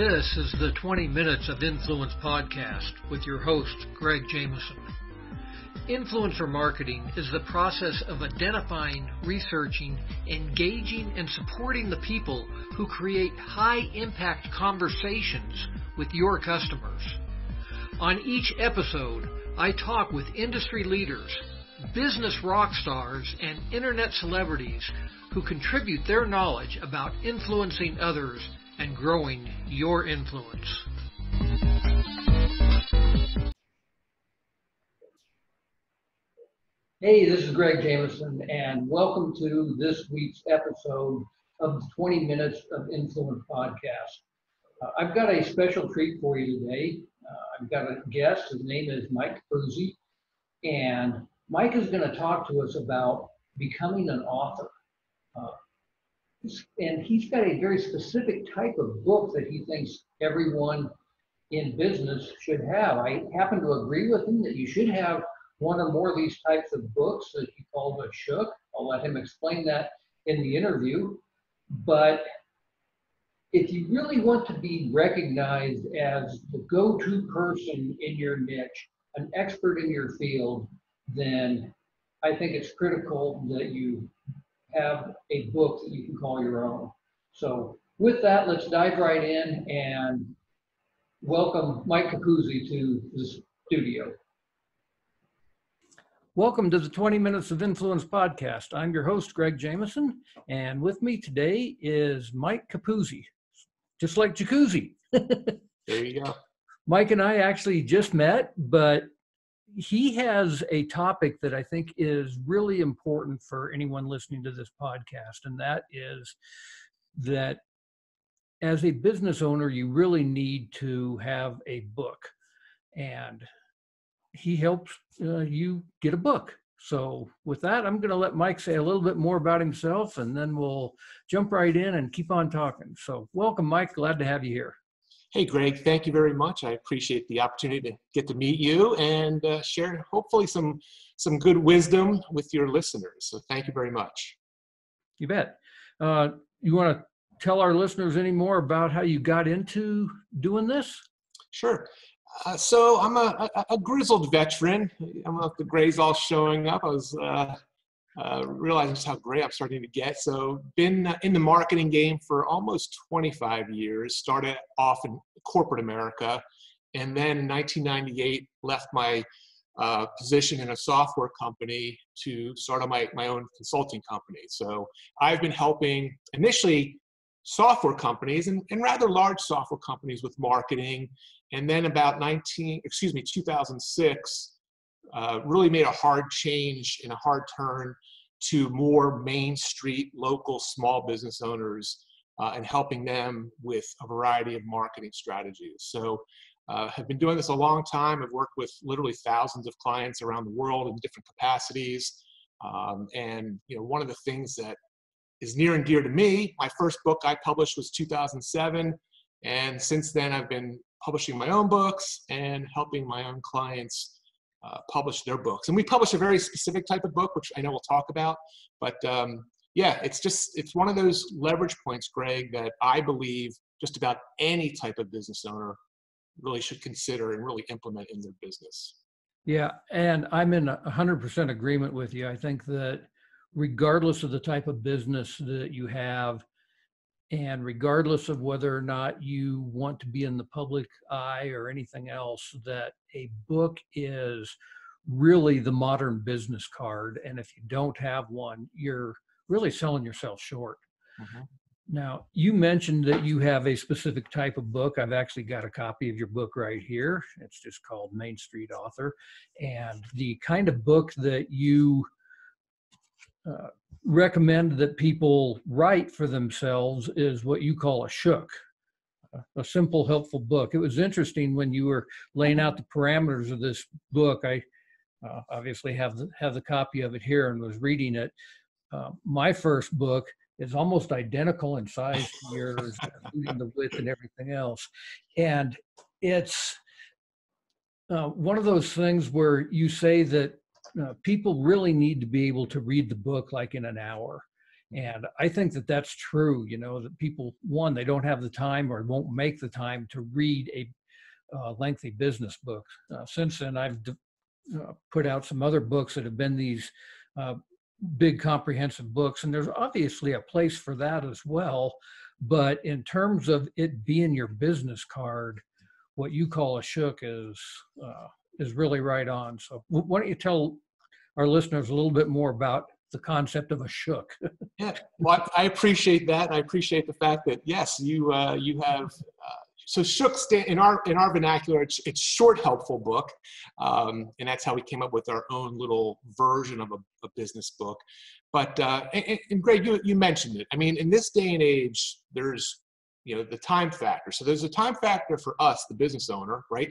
This is the 20 Minutes of Influence podcast with your host, Greg Jameson. Influencer marketing is the process of identifying, researching, engaging, and supporting the people who create high-impact conversations with your customers. On each episode, I talk with industry leaders, business rock stars, and internet celebrities who contribute their knowledge about influencing others and growing your influence. Hey, this is Greg Jameson, and welcome to this week's episode of the 20 Minutes of Influence podcast. I've got a special treat for you today. I've got a guest. His name is Mike Capuzzi, and Mike is going to talk to us about becoming an author. And he's got a very specific type of book that he thinks everyone in business should have. I happen to agree with him that you should have one or more of these types of books that he calls a shook. I'll let him explain that in the interview. But if you really want to be recognized as the go-to person in your niche, an expert in your field, then I think it's critical that you have a book that you can call your own. So with that, let's dive right in and welcome Mike Capuzzi to the studio. Welcome to the 20 Minutes of Influence podcast. I'm your host, Greg Jameson, and with me today is Mike Capuzzi, just like Jacuzzi. There you go. Mike and I actually just met, but he has a topic that I think is really important for anyone listening to this podcast, and that is that as a business owner, you really need to have a book, and he helps you get a book. So with that, I'm going to let Mike say a little bit more about himself, and then we'll jump right in and keep on talking. So welcome, Mike. Glad to have you here. Hey, Greg, thank you very much. I appreciate the opportunity to get to meet you and share hopefully some good wisdom with your listeners. So thank you very much. You bet. You want to tell our listeners any more about how you got into doing this? Sure. So I'm a grizzled veteran. I don't know if the gray's all showing up. I was realizing just how gray I'm starting to get. So been in the marketing game for almost 25 years, started off in corporate America, and then in 1998 left my position in a software company to start on my own consulting company. So I've been helping initially software companies and rather large software companies with marketing, and then about 2006 really made a hard change and a hard turn to more Main Street local small business owners and helping them with a variety of marketing strategies. So have been doing this a long time. I've worked with literally thousands of clients around the world in different capacities. And one of the things that is near and dear to me, my first book I published was 2007. And since then I've been publishing my own books and helping my own clients publish their books. And we publish a very specific type of book, which I know we'll talk about. But it's one of those leverage points, Greg, that I believe just about any type of business owner really should consider and really implement in their business. Yeah, and I'm in 100% agreement with you. I think that regardless of the type of business that you have, and regardless of whether or not you want to be in the public eye or anything else, that a book is really the modern business card. And if you don't have one, you're really selling yourself short. Mm-hmm. Now, you mentioned that you have a specific type of book. I've actually got a copy of your book right here. It's just called Main Street Author. And the kind of book that you recommend that people write for themselves is what you call a shook, a simple, helpful book. It was interesting when you were laying out the parameters of this book. I obviously have the copy of it here and was reading it. My first book is almost identical in size to yours, including the width and everything else. And it's one of those things where you say that people really need to be able to read the book like in an hour. And I think that that's true, that people, one, they don't have the time or won't make the time to read a lengthy business book. Since then, I've put out some other books that have been these uh, big comprehensive books, and there's obviously a place for that as well. But in terms of it being your business card, what you call a shook is really right on. So why don't you tell our listeners a little bit more about the concept of a shook? Yeah, well, I appreciate that. I appreciate the fact that yes, you have. So shook in our vernacular, it's short, helpful book, and that's how we came up with our own little version of a business book. But and Greg, you mentioned it. I mean, in this day and age, there's the time factor. So there's a time factor for us, the business owner, right?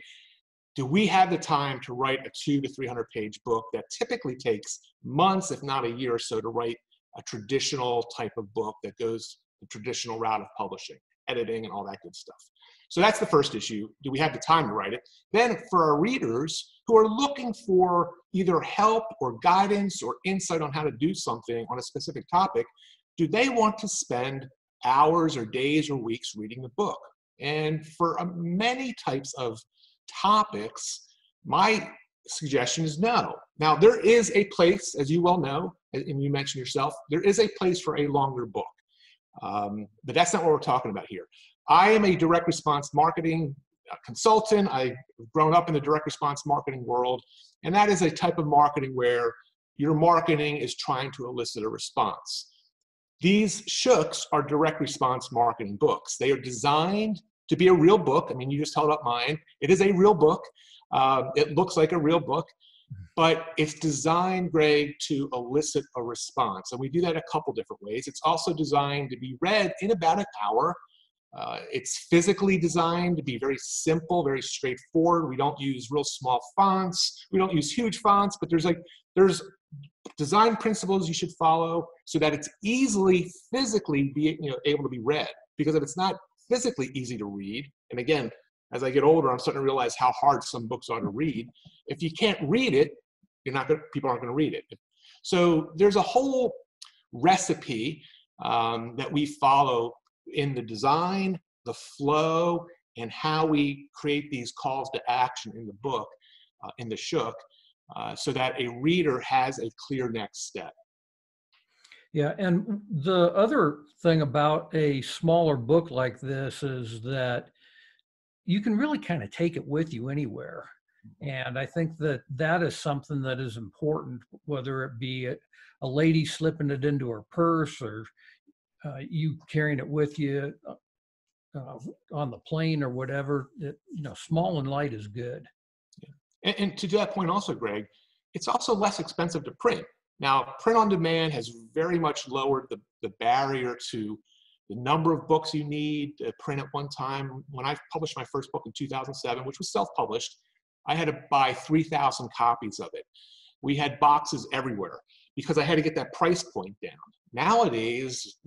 Do we have the time to write a 200 to 300 page book that typically takes months, if not a year or so, to write a traditional type of book that goes the traditional route of publishing, editing, and all that good stuff? So that's the first issue. Do we have the time to write it? Then for our readers who are looking for either help or guidance or insight on how to do something on a specific topic, do they want to spend hours or days or weeks reading the book? And for many types of topics, my suggestion is no. Now, there is a place, as you well know, and you mentioned yourself, there is a place for a longer book. But that's not what we're talking about here. I am a direct response marketing consultant. I've grown up in the direct response marketing world, and that is a type of marketing where your marketing is trying to elicit a response. These shooks are direct response marketing books. They are designed to be a real book. I mean, you just held up mine. It is a real book. It looks like a real book, but it's designed, Greg, to elicit a response. And we do that a couple different ways. It's also designed to be read in about an hour. It's physically designed to be very simple, very straightforward. We don't use real small fonts. We don't use huge fonts, but there's design principles you should follow so that it's easily physically able to be read. Because if it's not physically easy to read, and again, as I get older, I'm starting to realize how hard some books are to read. If you can't read it, people aren't going to read it. So there's a whole recipe that we follow in the design, the flow, and how we create these calls to action in the book, in the shook, so that a reader has a clear next step. Yeah, and the other thing about a smaller book like this is that you can really kind of take it with you anywhere. And I think that that is something that is important, whether it be a lady slipping it into her purse or you carrying it with you on the plane or whatever. Small and light is good. Yeah. And to that point also, Greg, it's also less expensive to print. Now, print on demand has very much lowered the barrier to the number of books you need to print at one time. When I published my first book in 2007, which was self-published, I had to buy 3,000 copies of it. We had boxes everywhere because I had to get that price point down. Nowadays,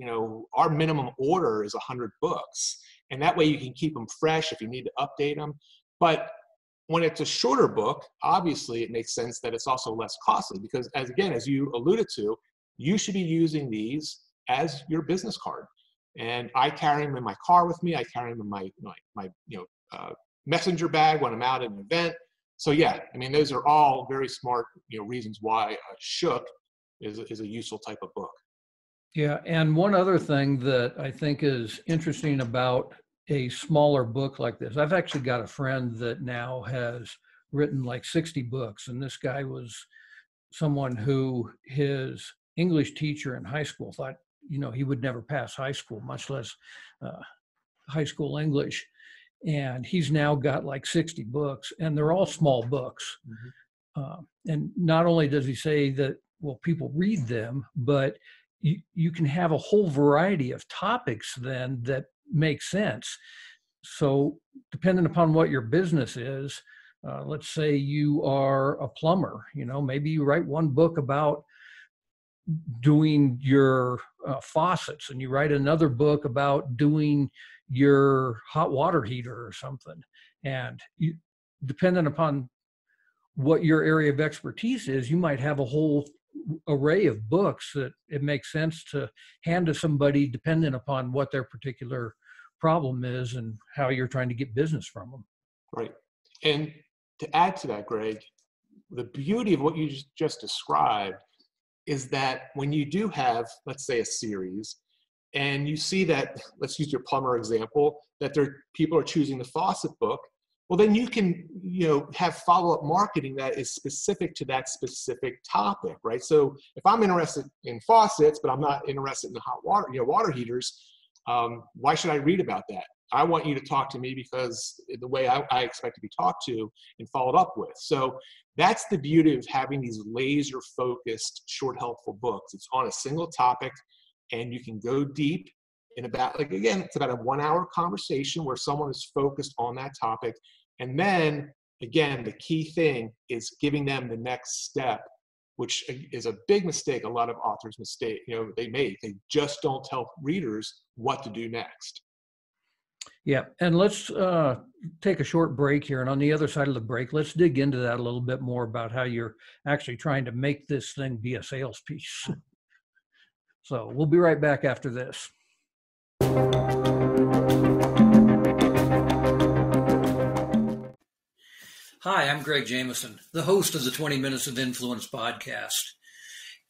our minimum order is 100 books, and that way you can keep them fresh if you need to update them. But when it's a shorter book, obviously it makes sense that it's also less costly because, as you alluded to, you should be using these as your business card. And I carry them in my car with me. I carry them in my messenger bag when I'm out at an event. So yeah, I mean, those are all very smart reasons why a shook is a useful type of book. Yeah, and one other thing that I think is interesting about a smaller book like this, I've actually got a friend that now has written like 60 books, and this guy was someone who his English teacher in high school thought, he would never pass high school, much less high school English. And he's now got like 60 books, and they're all small books. Mm-hmm. And not only does he say that, well, people read them, but you can have a whole variety of topics then that make sense. So depending upon what your business is, let's say you are a plumber, maybe you write one book about doing your faucets, and you write another book about doing your hot water heater or something. And depending upon what your area of expertise is, you might have a whole array of books that it makes sense to hand to somebody depending upon what their particular problem is and how you're trying to get business from them. Right. And to add to that, Greg, the beauty of what you just described is that when you do have, let's say, a series, and you see that, let's use your plumber example, that people are choosing the faucet book, well, then you can, have follow-up marketing that is specific to that specific topic, right? So if I'm interested in faucets, but I'm not interested in the hot water, water heaters, why should I read about that? I want you to talk to me because the way I expect to be talked to and followed up with. So that's the beauty of having these laser-focused, short, helpful books. It's on a single topic, and you can go deep in about, it's about a 1-hour conversation where someone is focused on that topic. And then, again, the key thing is giving them the next step, which is a big mistake a lot of authors they make. They just don't tell readers what to do next. Yeah, and let's take a short break here. And on the other side of the break, let's dig into that a little bit more about how you're actually trying to make this thing be a sales piece. So we'll be right back after this. Hi, I'm Greg Jameson, the host of the 20 Minutes of Influence podcast.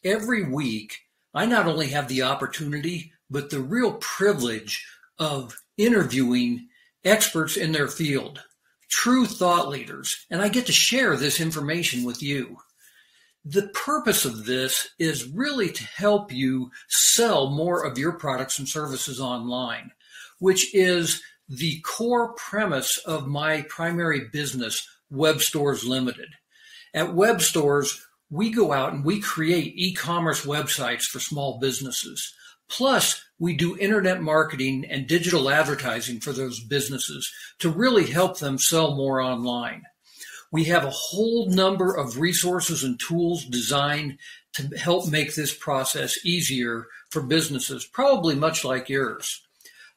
Every week, I not only have the opportunity, but the real privilege of interviewing experts in their field, true thought leaders, and I get to share this information with you. The purpose of this is really to help you sell more of your products and services online, which is the core premise of my primary business, Web Stores Limited. At Web Stores, we go out and we create e-commerce websites for small businesses. Plus, we do internet marketing and digital advertising for those businesses to really help them sell more online. We have a whole number of resources and tools designed to help make this process easier for businesses, probably much like yours.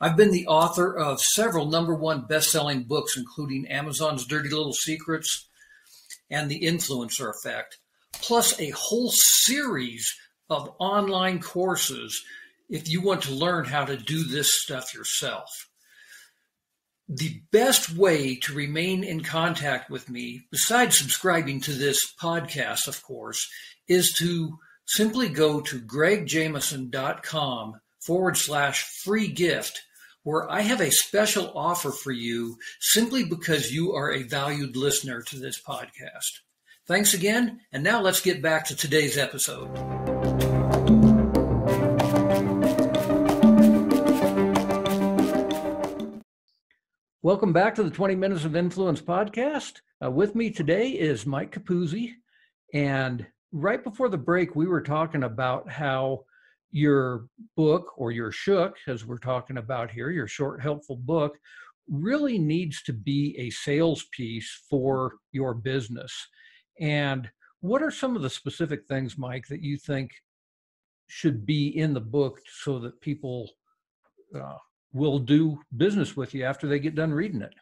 I've been the author of several #1 best-selling books, including Amazon's Dirty Little Secrets and The Influencer Effect, plus a whole series of online courses if you want to learn how to do this stuff yourself. The best way to remain in contact with me, besides subscribing to this podcast, of course, is to simply go to gregjameson.com/free gift, where I have a special offer for you simply because you are a valued listener to this podcast. Thanks again, and now let's get back to today's episode. Welcome back to the 20 Minutes of Influence podcast. With me today is Mike Capuzzi. And right before the break, we were talking about how your book, or your shook, as we're talking about here, your short, helpful book, really needs to be a sales piece for your business. And what are some of the specific things, Mike, that you think should be in the book so that people will do business with you after they get done reading it?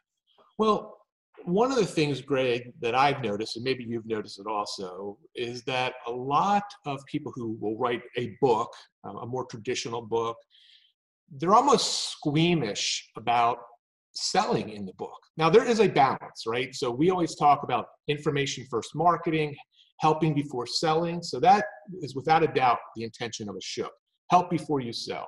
Well, one of the things, Greg, that I've noticed, and maybe you've noticed it also, is that a lot of people who will write a book, a more traditional book, they're almost squeamish about selling in the book. Now, there is a balance, right? So we always talk about information first marketing, helping before selling. So that is without a doubt the intention of a shook. Help before you sell.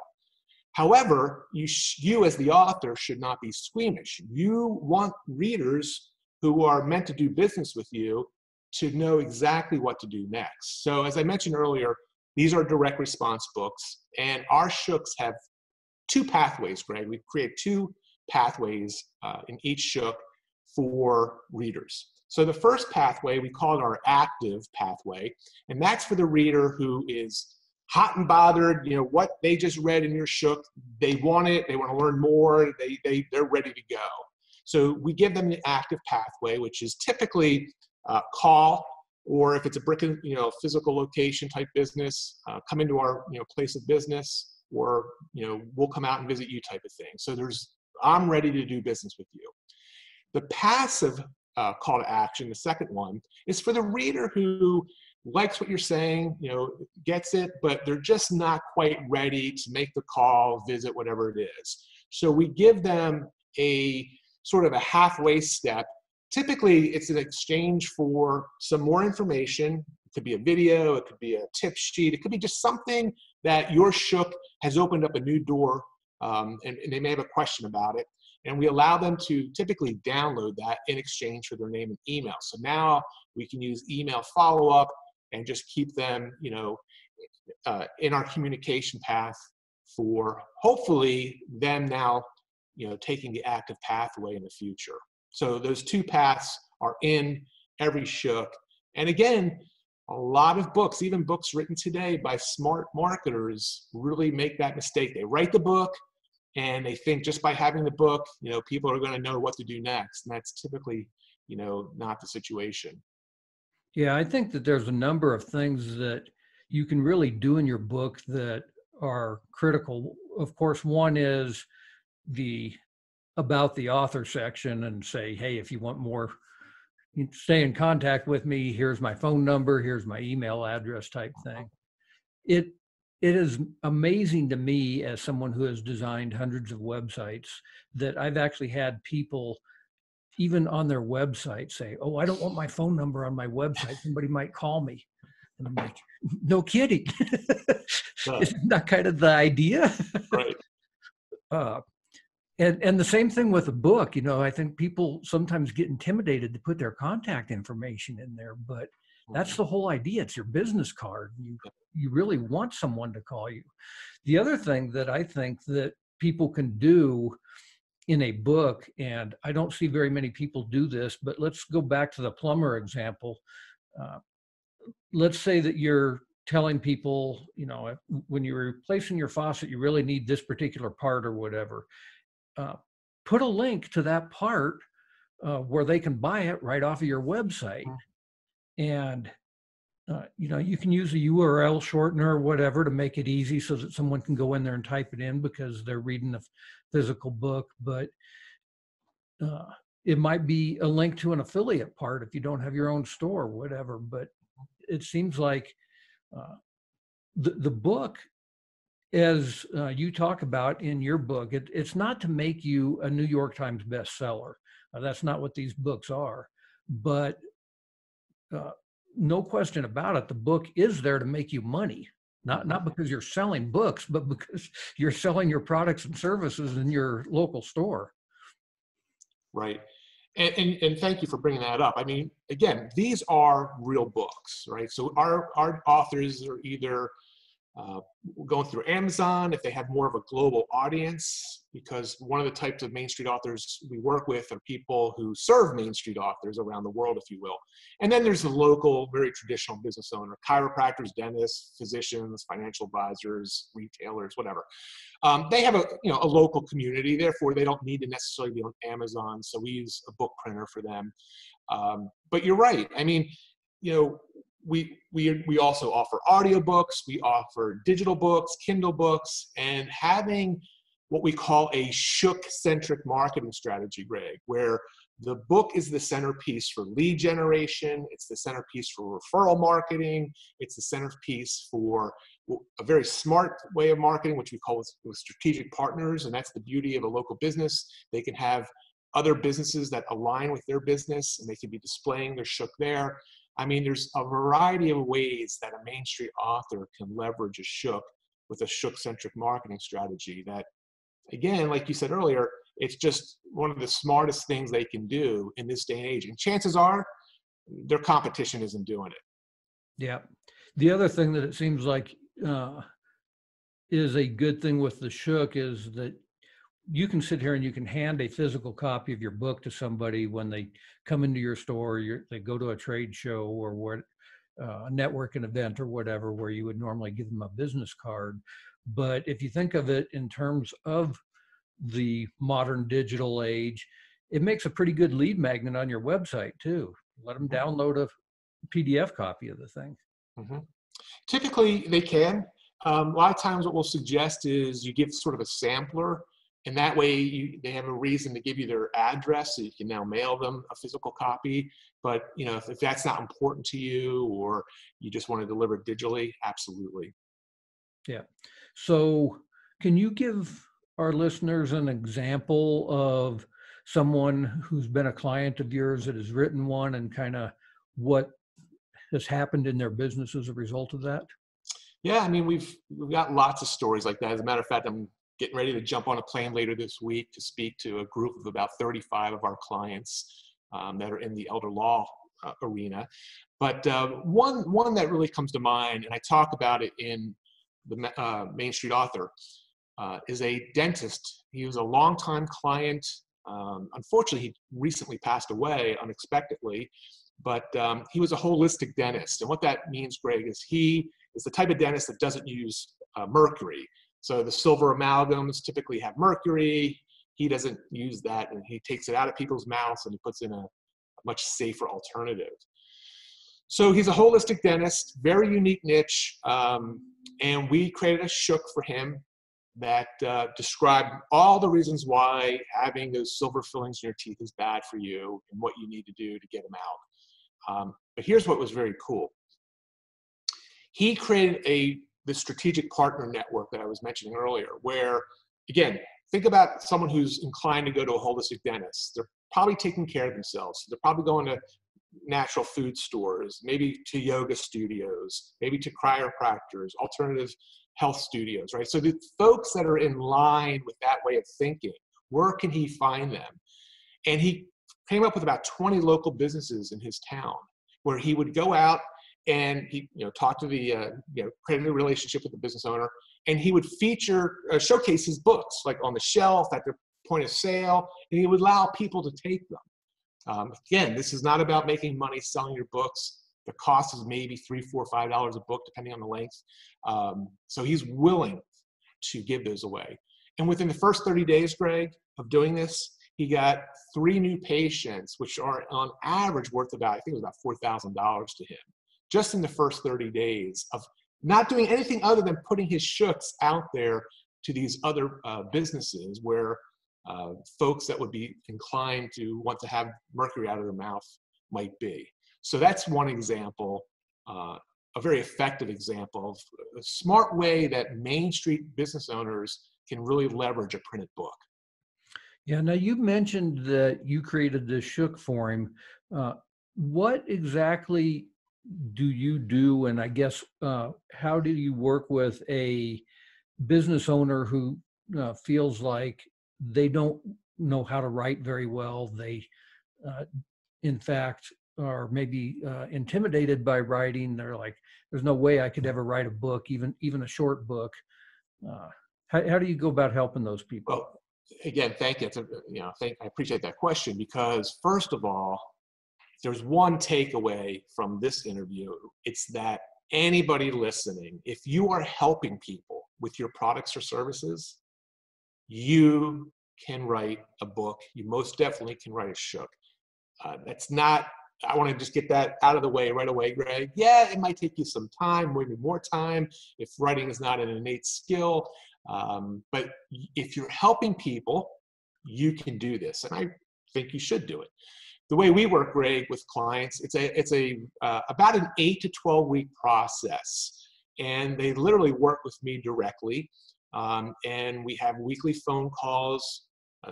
However, you as the author should not be squeamish. You want readers who are meant to do business with you to know exactly what to do next. So as I mentioned earlier, these are direct response books, and our shooks have 2 pathways, Greg. We create 2 pathways in each shook for readers. So the first pathway, we call it our active pathway, and that's for the reader who is hot and bothered, what they just read in your shook, they want it, they want to learn more, they're ready to go. So we give them the active pathway, which is typically call, or if it's a brick and physical location type business, come into our place of business, or we'll come out and visit you type of thing. So I'm ready to do business with you. The passive call to action, the second one, is for the reader who likes what you're saying, gets it, but they're just not quite ready to make the call, visit, whatever it is. So we give them a sort of a halfway step. Typically, it's an exchange for some more information. It could be a video, it could be a tip sheet, it could be just something that your Shook has opened up a new door, and they may have a question about it. And we allow them to typically download that in exchange for their name and email. So now we can use email follow-up and just keep them, in our communication path for hopefully them now, taking the active pathway in the future. So those two paths are in every Shook. And again, a lot of books, even books written today by smart marketers, really make that mistake. They write the book and they think just by having the book, people are going to know what to do next. And that's typically, not the situation. Yeah, I think that there's a number of things that you can really do in your book that are critical. Of course, one is about the author section, and say, hey, if you want more, you stay in contact with me. Here's my phone number. Here's my email address type thing. It is amazing to me, as someone who has designed hundreds of websites, that I've actually had people even on their website say, oh, I don't want my phone number on my website. Somebody might call me. And I'm like, no kidding. Isn't that kind of the idea? Right. And the same thing with a book. I think people sometimes get intimidated to put their contact information in there, but that's the whole idea. It's your business card. You really want someone to call you. The other thing that I think that people can do in a book, and I don't see very many people do this, but let's go back to the plumber example. Let's say that you're telling people, when you're replacing your faucet, you really need this particular part or whatever. Put a link to that part where they can buy it right off of your website. And, you can use a URL shortener or whatever to make it easy so that someone can go in there and type it in because they're reading a physical book. But it might be a link to an affiliate part if you don't have your own store or whatever. But it seems like the book, as you talk about in your book, it's not to make you a New York Times bestseller. That's not what these books are. But no question about it, the book is there to make you money. Not because you're selling books, but because you're selling your products and services in your local store. Right. And thank you for bringing that up. I mean, again, these are real books, right? So our authors are either going through Amazon if they have more of a global audience, because one of the types of Main Street authors we work with are people who serve Main Street authors around the world, if you will. And then there's the local, very traditional business owner, chiropractors, dentists, physicians, financial advisors, retailers, whatever. They have a local community, therefore they don't need to necessarily be on Amazon. So we use a book printer for them. But you're right. I mean, we also offer audiobooks, we offer digital books, Kindle books, and having what we call a Shook-centric marketing strategy, Greg, where the book is the centerpiece for lead generation, it's the centerpiece for referral marketing, it's the centerpiece for a very smart way of marketing, which we call with strategic partners, and that's the beauty of a local business. They can have other businesses that align with their business, and they can be displaying their Shook there. I mean, there's a variety of ways that a Main Street author can leverage a Shook with a Shook-centric marketing strategy that, again, like you said earlier, it's just one of the smartest things they can do in this day and age. And chances are their competition isn't doing it. Yeah. The other thing that it seems like is a good thing with the Shook is that you can sit here and you can hand a physical copy of your book to somebody when they come into your store, they go to a trade show or a networking event or whatever, where you would normally give them a business card. But if you think of it in terms of the modern digital age, it makes a pretty good lead magnet on your website too. Let them download a PDF copy of the thing. Mm-hmm. Typically they can. A lot of times what we'll suggest is you give sort of a sampler And that way they have a reason to give you their address, so you can now mail them a physical copy. But if that's not important to you, or you just want to deliver digitally, absolutely. Yeah. So can you give our listeners an example of someone who's been a client of yours that has written one, and kind of what has happened in their business as a result of that? Yeah, I mean, we've got lots of stories like that. As a matter of fact, I'm getting ready to jump on a plane later this week to speak to a group of about 35 of our clients that are in the elder law arena. But one that really comes to mind, and I talk about it in the Main Street Author, is a dentist. He was a longtime client. Unfortunately, he recently passed away unexpectedly, but he was a holistic dentist. And what that means, Greg, is he is the type of dentist that doesn't use mercury. So the silver amalgams typically have mercury. He doesn't use that, and he takes it out of people's mouths and he puts in a much safer alternative. So he's a holistic dentist, very unique niche, and we created a shook for him that described all the reasons why having those silver fillings in your teeth is bad for you and what you need to do to get them out. But here's what was very cool. He created the strategic partner network that I was mentioning earlier, where, again, think about someone who's inclined to go to a holistic dentist. They're probably taking care of themselves. They're probably going to natural food stores, maybe to yoga studios, maybe to chiropractors, alternative health studios, right? So the folks that are in line with that way of thinking, where can he find them? And he came up with about 20 local businesses in his town where he would go out and he, talk to the, create a relationship with the business owner, and he would showcase his books, like on the shelf, at their point of sale, and he would allow people to take them. Again, this is not about making money selling your books. The cost is maybe $3, $4, $5 a book, depending on the length. So he's willing to give those away. And within the first 30 days, Greg, of doing this, he got 3 new patients, which are on average worth about, I think it was about $4,000 to him, just in the first 30 days of not doing anything other than putting his shooks out there to these other businesses where folks that would be inclined to want to have mercury out of their mouth might be. So that's one example, a very effective example of a smart way that Main Street business owners can really leverage a printed book. Yeah, now you mentioned that you created this shook for him. What exactly do you do? And I guess, how do you work with a business owner who feels like they don't know how to write very well? They, in fact, are maybe intimidated by writing. They're like, there's no way I could ever write a book, even a short book. How do you go about helping those people? Well, again, thank you. I appreciate that question, because first of all, there's one takeaway from this interview. It's that anybody listening, if you are helping people with your products or services, you can write a book. You most definitely can write a shook. That's not, I want to just get that out of the way right away, Greg. Yeah, it might take you some time, maybe more time, if writing is not an innate skill. But if you're helping people, you can do this. And I think you should do it. The way we work, Greg, with clients, it's about an 8 to 12 week process. And they literally work with me directly. And we have weekly phone calls.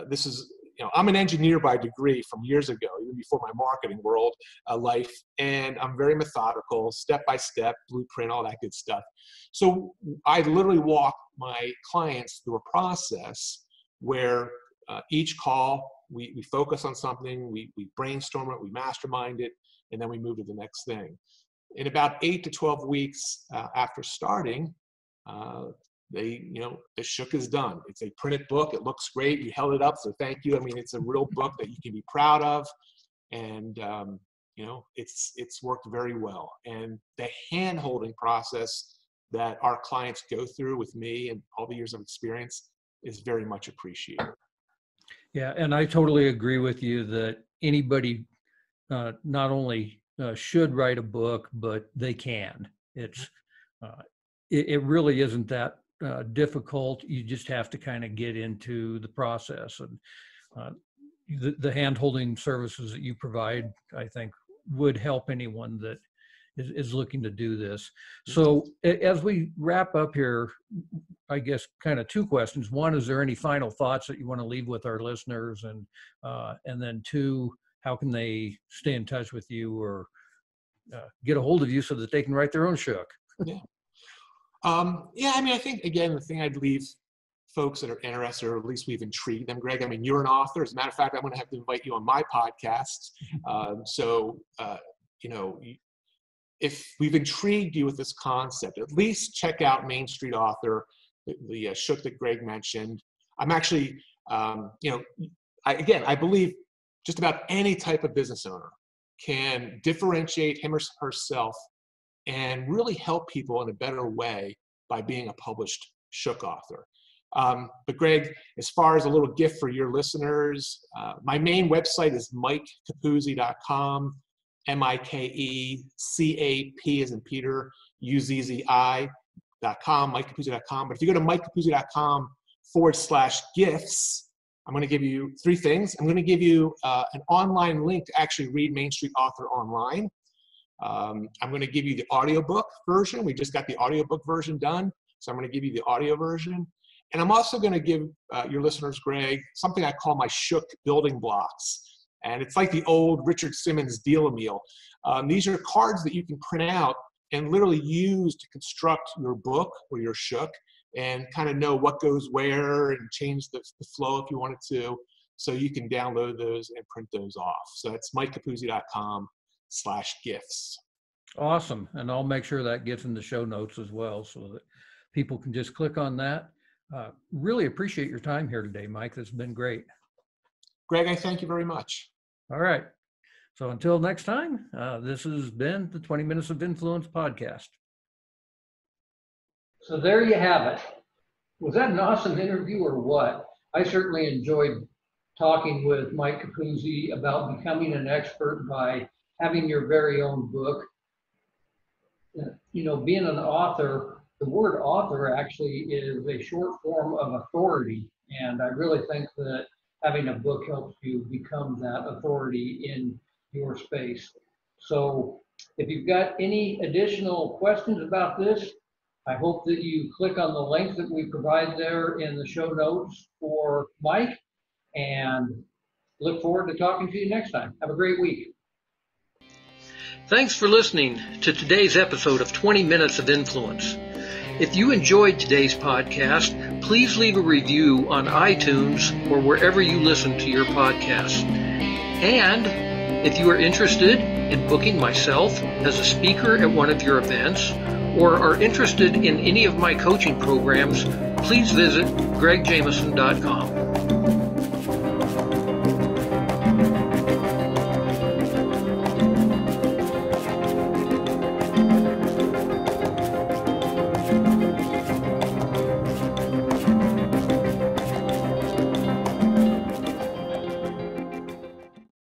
This is, I'm an engineer by degree from years ago, even before my marketing world life. And I'm very methodical, step by step, blueprint, all that good stuff. So I literally walk my clients through a process where each call, we focus on something, we brainstorm it, we mastermind it, and then we move to the next thing. In about 8 to 12 weeks after starting, the shook is done. It's a printed book. It looks great. You held it up, so thank you. I mean, it's a real book that you can be proud of, and it's worked very well. And the hand-holding process that our clients go through with me and all the years of experience is very much appreciated. Yeah, and I totally agree with you that anybody not only should write a book, but they can. It really isn't that difficult. You just have to kind of get into the process, and the hand-holding services that you provide, I think, would help anyone that is looking to do this. So as we wrap up here, I guess kind of two questions. One, is there any final thoughts that you want to leave with our listeners? And then two, how can they stay in touch with you or get a hold of you so that they can write their own shook? Yeah. I mean, I think, again, the thing I'd leave folks that are interested, or at least we've intrigued them, Greg, I mean, you're an author. As a matter of fact, I'm going to have to invite you on my podcast. If we've intrigued you with this concept, at least check out Main Street Author, the shook that Greg mentioned. I'm actually, I believe just about any type of business owner can differentiate him or herself and really help people in a better way by being a published shook author. But Greg, as far as a little gift for your listeners, my main website is MikeCapuzzi.com, MikeCap as in Peter, UZZI.com, MikeCapuzzi.com. But if you go to MikeCapuzzi.com/gifts, I'm going to give you three things. I'm going to give you an online link to actually read Main Street Author online. I'm going to give you the audiobook version. We just got the audiobook version done, so I'm going to give you the audio version. And I'm also going to give your listeners, Greg, something I call my shook building blocks. And it's like the old Richard Simmons deal-a-meal. These are cards that you can print out and literally use to construct your book or your shook and kind of know what goes where and change the flow if you wanted to. So you can download those and print those off. So that's MikeCapuzzi.com/gifts. Awesome. And I'll make sure that gets in the show notes as well so that people can just click on that. Really appreciate your time here today, Mike. This has been great. Greg, I thank you very much. All right. So until next time, this has been the 20 Minutes of Influence podcast. So there you have it. Was that an awesome interview or what? I certainly enjoyed talking with Mike Capuzzi about becoming an expert by having your very own book. Being an author, the word author actually is a short form of authority. And I really think that having a book helps you become that authority in your space. So if you've got any additional questions about this, I hope that you click on the link that we provide there in the show notes for Mike, and look forward to talking to you next time. Have a great week. Thanks for listening to today's episode of 20 Minutes of Influence. If you enjoyed today's podcast, please leave a review on iTunes or wherever you listen to your podcasts. And if you are interested in booking myself as a speaker at one of your events, or are interested in any of my coaching programs, please visit gregjameson.com.